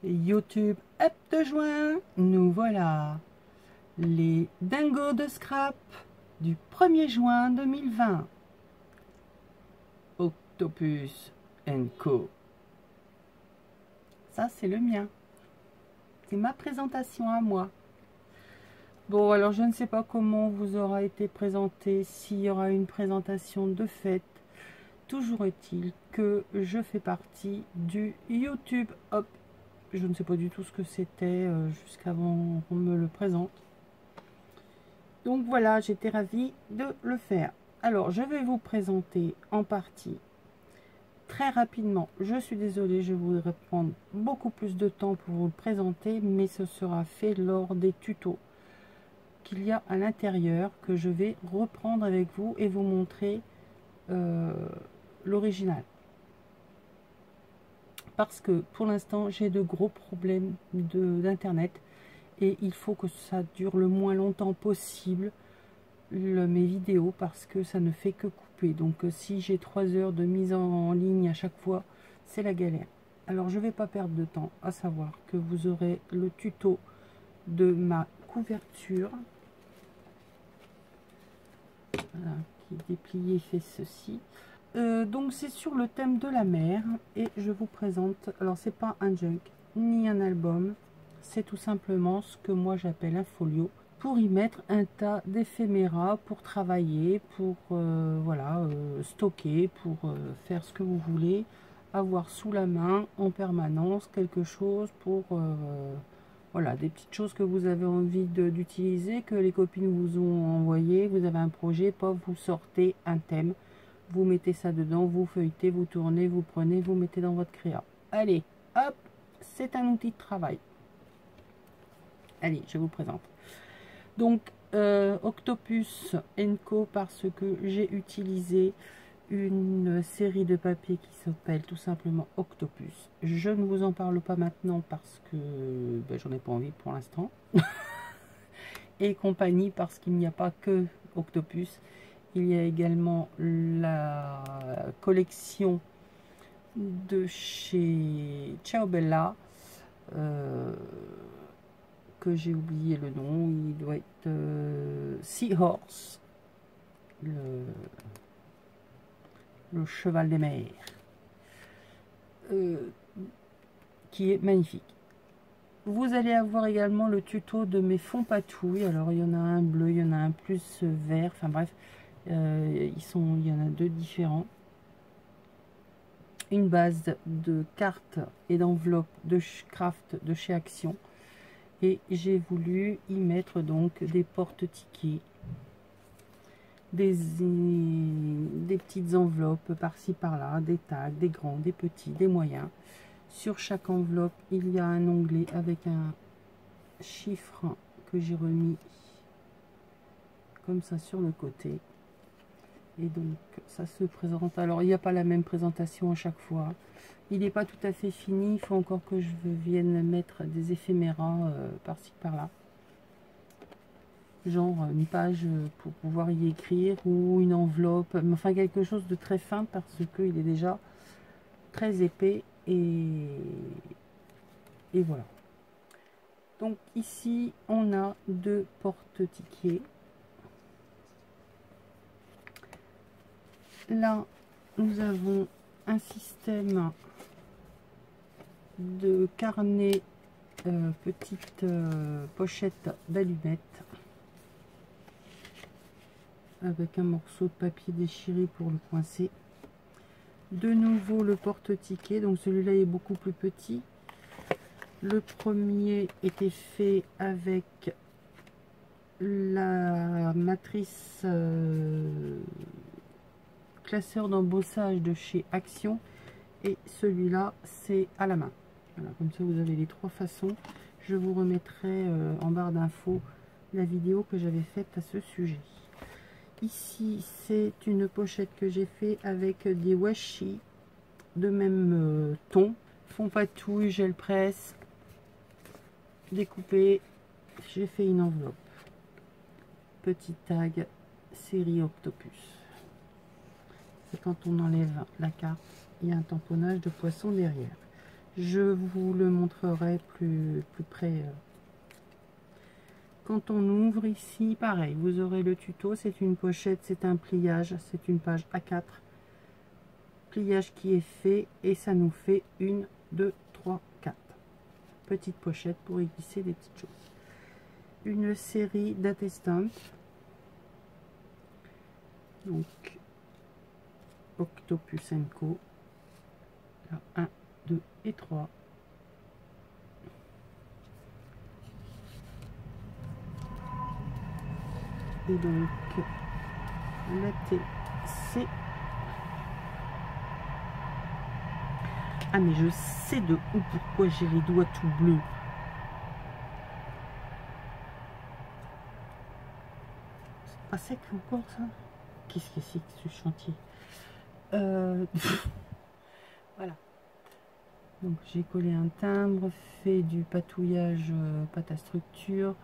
YouTube Up de juin, nous voilà, les dingos de scrap du 1er juin 2020. Octopus Co. Ça, c'est le mien. C'est ma présentation à moi. Bon, alors je ne sais pas comment vous aura été présenté, s'il y aura une présentation de fait. Toujours est-il que je fais partie du YouTube Up. Je ne sais pas du tout ce que c'était jusqu'avant qu'on me le présente. Donc voilà, j'étais ravie de le faire. Alors, je vais vous présenter en partie très rapidement. Je suis désolée, je voudrais prendre beaucoup plus de temps pour vous le présenter, mais ce sera fait lors des tutos qu'il y a à l'intérieur, que je vais reprendre avec vous et vous montrer l'original. Parce que pour l'instant, j'ai de gros problèmes d'internet et il faut que ça dure le moins longtemps possible mes vidéos, parce que ça ne fait que couper. Donc si j'ai 3 heures de mise en ligne à chaque fois, c'est la galère. Alors je vais pas perdre de temps, à savoir que vous aurez le tuto de ma couverture. Voilà, qui déplié fait ceci. Donc c'est sur le thème de la mer et je vous présente, alors c'est pas un junk ni un album, c'est tout simplement ce que moi j'appelle un folio, pour y mettre un tas d'éphéméras, pour travailler, pour voilà, stocker, pour faire ce que vous voulez, avoir sous la main en permanence quelque chose pour voilà, des petites choses que vous avez envie d'utiliser, que les copines vous ont envoyé. Vous avez un projet, paf, vous sortez un thème, vous mettez ça dedans, vous feuilletez, vous tournez, vous prenez, vous mettez dans votre créa. Allez, hop, c'est un outil de travail. Allez, je vous présente. Donc, Octopus Co, parce que j'ai utilisé une série de papiers qui s'appelle tout simplement Octopus. Je ne vous en parle pas maintenant parce que ben, j'en ai pas envie pour l'instant. Et compagnie, parce qu'il n'y a pas que Octopus. Il y a également la collection de chez Ciao Bella, que j'ai oublié le nom. Il doit être Seahorse, le cheval des mers, qui est magnifique. Vous allez avoir également le tuto de mes fonds patouilles. Alors il y en a un bleu, il y en a un plus vert, enfin bref, il y en a deux différents. Une base de cartes et d'enveloppes de craft de chez Action, et j'ai voulu y mettre donc des porte-tickets, des petites enveloppes par-ci par-là, des tags, des grands, des petits, des moyens. Sur chaque enveloppe, il y a un onglet avec un chiffre que j'ai remis comme ça sur le côté. Et donc ça se présente. Alors il n'y a pas la même présentation à chaque fois. Il n'est pas tout à fait fini. Il faut encore que je vienne mettre des éphéméras par-ci par-là. Genre une page pour pouvoir y écrire, ou une enveloppe. Enfin quelque chose de très fin, parce qu'il est déjà très épais. Et voilà. Donc ici on a deux porte-tickets. Là nous avons un système de carnet, petite pochette d'allumettes avec un morceau de papier déchiré pour le coincer. De nouveau le porte-ticket, donc celui-là est beaucoup plus petit. Le premier était fait avec la matrice classeur d'embossage de chez Action, et celui-là c'est à la main. Voilà, comme ça vous avez les trois façons. Je vous remettrai en barre d'infos la vidéo que j'avais faite à ce sujet. Ici c'est une pochette que j'ai fait avec des washi de même ton, fond patouille, gel presse, découpé. J'ai fait une enveloppe, petit tag série Octopus. C'est quand on enlève la carte, il y a un tamponnage de poisson derrière. Je vous le montrerai plus près. Quand on ouvre ici, pareil, vous aurez le tuto. C'est une pochette, c'est un pliage, c'est une page A4. Pliage qui est fait et ça nous fait 1, 2, 3, 4 petites pochettes pour y glisser des petites choses. Une série d'attestantes. Donc, Octopus & Co. 1, 2 et 3. Et donc, la TC. Ah, mais je sais de où pourquoi j'ai les doigts tout bleus. C'est pas sec encore, ça? Qu'est-ce que c'est que ce chantier? Voilà. Donc, j'ai collé un timbre, fait du patouillage pâte à structure,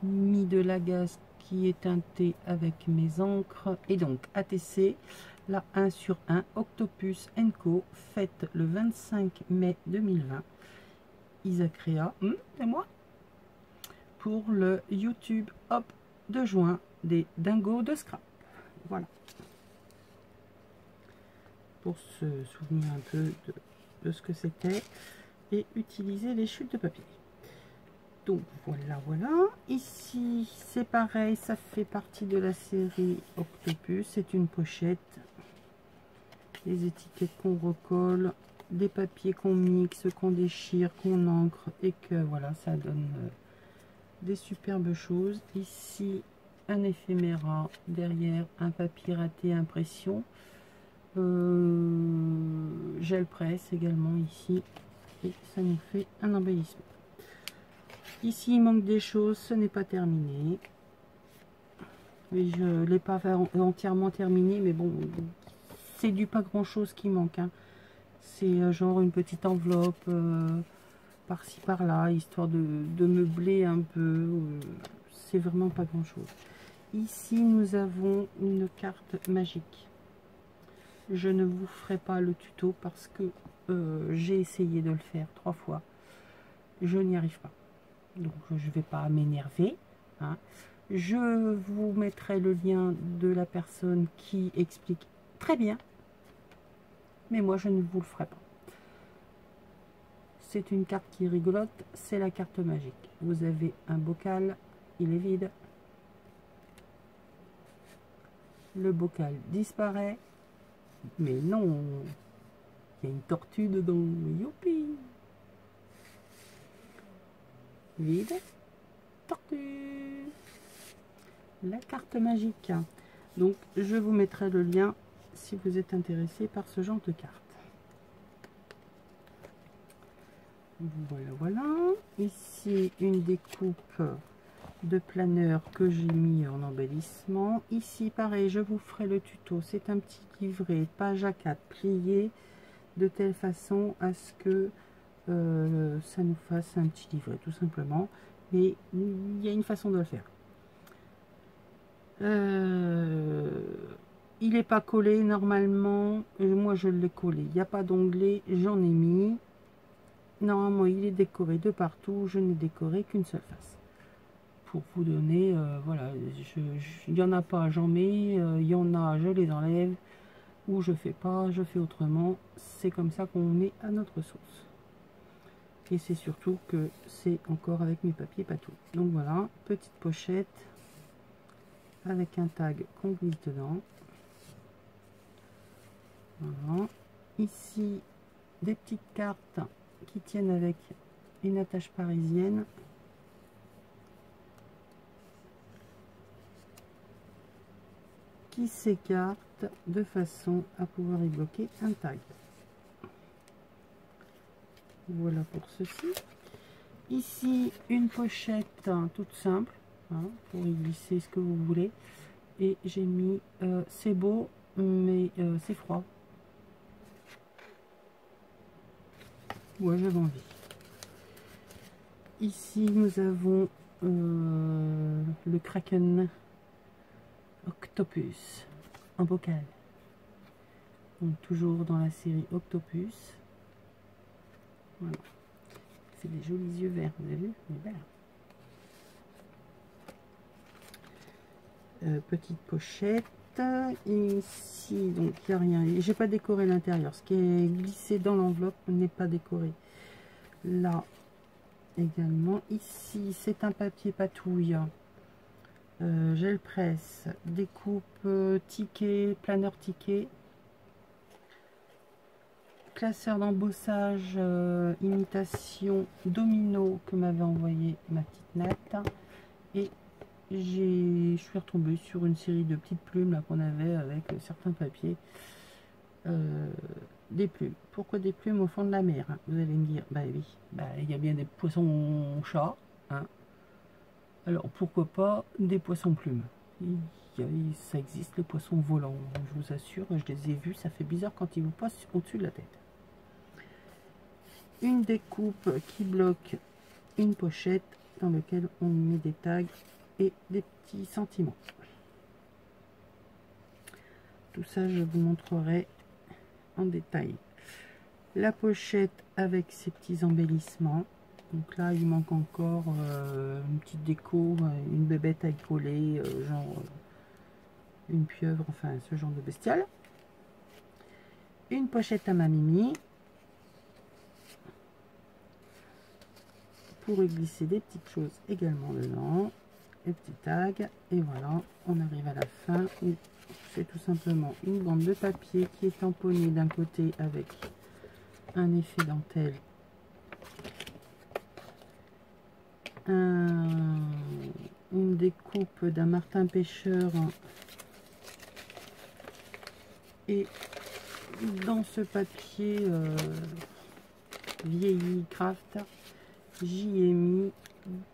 mis de la gaze qui est teintée avec mes encres. Et donc, ATC, la 1 sur 1, Octopus & Co, faite le 25 mai 2020. Isacrea, c'est moi, pour le YouTube Hop de juin des dingos de scrap. Voilà. Pour se souvenir un peu de ce que c'était et utiliser les chutes de papier. Donc voilà. Ici c'est pareil, ça fait partie de la série Octopus. C'est une pochette, des étiquettes qu'on recolle, des papiers qu'on mixe, qu'on déchire, qu'on encre et que voilà, ça donne des superbes choses. Ici un éphéméra, derrière un papier raté impression, gel presse également ici, et ça nous fait un embellissement. Ici il manque des choses, ce n'est pas terminé, mais je ne l'ai pas entièrement terminé, mais bon, c'est du pas grand chose qui manque, hein. C'est genre une petite enveloppe par-ci par-là, histoire de meubler un peu. C'est vraiment pas grand chose. Ici nous avons une carte magique. Je ne vous ferai pas le tuto parce que j'ai essayé de le faire 3 fois, je n'y arrive pas, donc je ne vais pas m'énerver, hein. Je vous mettrai le lien de la personne qui explique très bien, mais moi je ne vous le ferai pas. C'est une carte qui rigolote, c'est la carte magique. Vous avez un bocal, il est vide, le bocal disparaît, mais non, il y a une tortue dedans, youpi, vide, tortue, la carte magique. Donc je vous mettrai le lien si vous êtes intéressé par ce genre de carte. Voilà. Ici une découpe de planeur que j'ai mis en embellissement. Ici pareil, je vous ferai le tuto. C'est un petit livret page A4 plié de telle façon à ce que ça nous fasse un petit livret tout simplement, mais il y a une façon de le faire. Il n'est pas collé normalement, moi je l'ai collé, il n'y a pas d'onglet, j'en ai mis. Normalement il est décoré de partout, je n'ai décoré qu'une seule face. Pour vous donner, voilà, il n'y en a pas, j'en mets, il y en a, je les enlève, ou je fais pas, je fais autrement. C'est comme ça qu'on met à notre sauce. Et c'est surtout que c'est encore avec mes papiers patou. Donc voilà, petite pochette avec un tag qu'on glisse dedans. Voilà. Ici, des petites cartes qui tiennent avec une attache parisienne. Qui s'écarte de façon à pouvoir y bloquer un tag. Voilà pour ceci. Ici, une pochette toute simple, hein, pour y glisser ce que vous voulez. Et j'ai mis, c'est beau, mais c'est froid. Ouais, j'avais envie. Ici, nous avons le Kraken Octopus en bocal. Donc, toujours dans la série Octopus. Voilà. C'est des jolis yeux verts, vous avez vu? Elle est belle. Petite pochette. Ici, donc il n'y a rien. J'ai pas décoré l'intérieur. Ce qui est glissé dans l'enveloppe n'est pas décoré. Là également. Ici, c'est un papier patouille. Gel presse, découpe ticket, planeur ticket, classeur d'embossage, imitation domino que m'avait envoyé ma petite Nat. Et je suis retombée sur une série de petites plumes là qu'on avait avec certains papiers. Des plumes. Pourquoi des plumes au fond de la mer, hein? Vous allez me dire, bah oui, bah, il y a bien des poissons chats, hein. Alors pourquoi pas des poissons plumes? Ça existe, les poissons volants, je vous assure, je les ai vus, ça fait bizarre quand ils vous passent au-dessus de la tête. Une découpe qui bloque une pochette dans laquelle on met des tags et des petits sentiments. Tout ça, je vous montrerai en détail. La pochette avec ses petits embellissements. Donc là, il manque encore une petite déco, une bébête à y coller, genre une pieuvre, enfin ce genre de bestiale. Une pochette à ma Mimi pour y glisser des petites choses également dedans, les petits tags. Et voilà, on arrive à la fin où c'est tout simplement une bande de papier qui est tamponnée d'un côté avec un effet dentelle, une découpe d'un martin pêcheur, et dans ce papier vieilli craft, j'y ai mis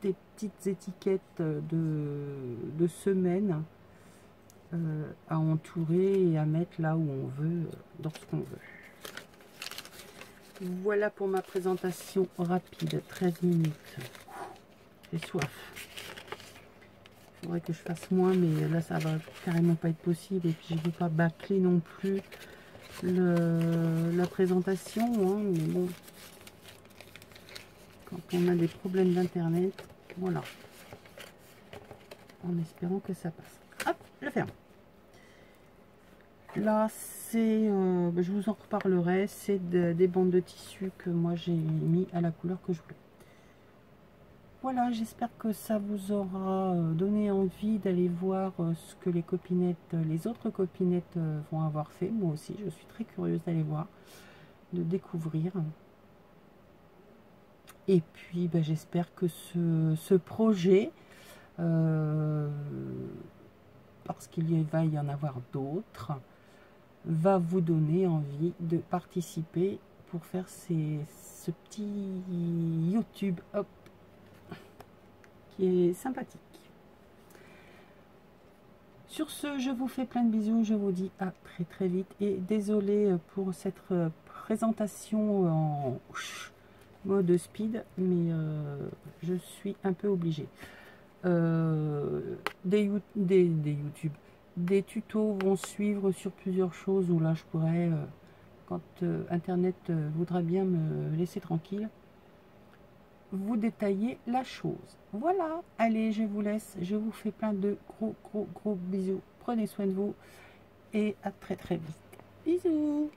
des petites étiquettes de semaines à entourer et à mettre là où on veut, dans ce qu'on veut. Voilà pour ma présentation rapide, 13 minutes. J'ai soif. Il faudrait que je fasse moins, mais là ça va carrément pas être possible. Et puis je ne veux pas bâcler non plus la présentation, hein, mais bon, quand on a des problèmes d'internet, voilà, en espérant que ça passe. Hop, je ferme. Là c'est, je vous en reparlerai, c'est des bandes de tissu que moi j'ai mis à la couleur que je voulais. Voilà, j'espère que ça vous aura donné envie d'aller voir ce que les copinettes, les autres copinettes vont avoir fait. Moi aussi, je suis très curieuse d'aller voir, de découvrir. Et puis, ben, j'espère que ce projet, parce qu'il va y en avoir d'autres, va vous donner envie de participer pour faire ce petit YouTube, hop, qui est sympathique. Sur ce, je vous fais plein de bisous, je vous dis à très très vite, et désolé pour cette présentation en mode speed, mais je suis un peu obligée. Des tutos vont suivre sur plusieurs choses où là je pourrais, quand internet voudra bien me laisser tranquille, vous détailler la chose. Voilà, allez, je vous laisse, je vous fais plein de gros bisous, prenez soin de vous et à très très vite. Bisous.